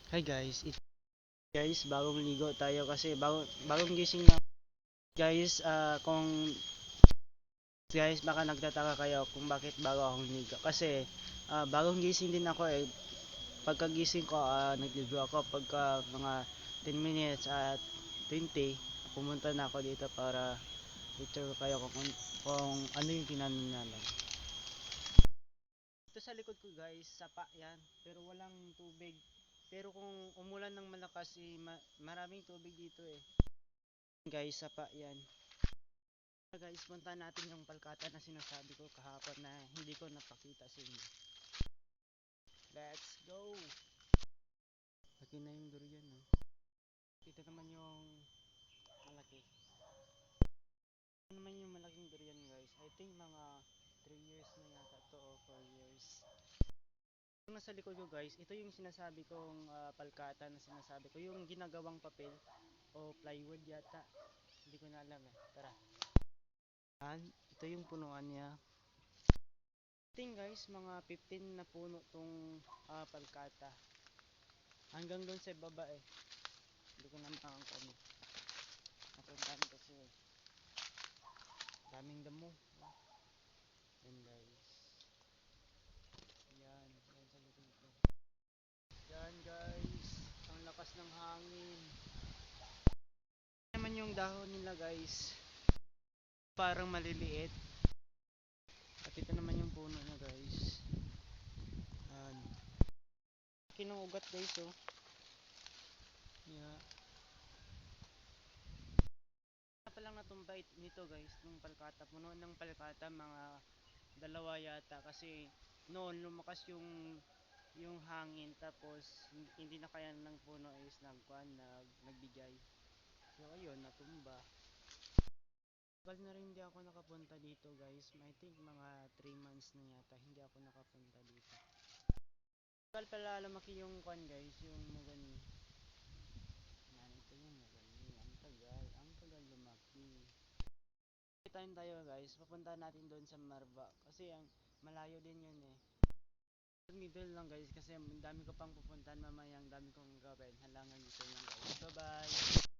Hi guys, guys, bagong ligo tayo kasi bagong gising na guys. Kung guys, baka nagtataka kayo kung bakit bago akong ligo kasi bagong gising din ako eh. Pagkagising ko, nagligo ako pagka mga 10 minutes at 20, pumunta na ako dito para i-tour kayo kung ano yung tinanim namin. Ito sa likod ko guys, sapa yan, pero walang tubig. Pero kung umulan ng malakas, maraming tubig dito eh. Guys, sapa yan. Guys, punta natin yung palkata na sinasabi ko kahapon na hindi ko napakita sa inyo. Let's go! Laki na yung durian, no? Ito naman yung malaki. Ito naman yung malaking durian, guys. I think mga 3 years na yata to o 4 years. Yung nasa likod ko, guys, ito yung sinasabi kong palkata na sinasabi ko. Yung ginagawang papel o plywood yata. Hindi ko na alam eh. Tara. Ito yung punuan niya. I think guys, mga 15 na puno tong palkata. Hanggang doon sa baba eh. Hindi ko na makakon. Napuntahan kasi daming damo. Yan guys. Yan. Yan sa likod ko. Yan guys. Ang lakas ng hangin. Naman yung dahon nila guys. Parang maliliit. At ito naman yung puno niya guys. Yan. Kinuugat guys oh. Yeah. Palang natumba nito guys, nung palkata, puno ng palkata, mga dalawa yata kasi noon lumakas yung hangin tapos hindi na kaya ng puno is nagbigay. So ayun, natumba. Tagal na rin hindi ako nakapunta dito guys. I think mga 3 months na yata hindi ako nakapunta dito. Tagal pala lumaki yung kwan guys, yung mugani. Yan, ito yung mugani. Ang tagal lumaki. Time tayo guys, papunta natin doon sa Marba kasi ang malayo din yun eh. Middle lang guys kasi ang dami ko pang pupuntahan mamaya, ang dami kong gawin. Halangan dito lang guys. Bye bye!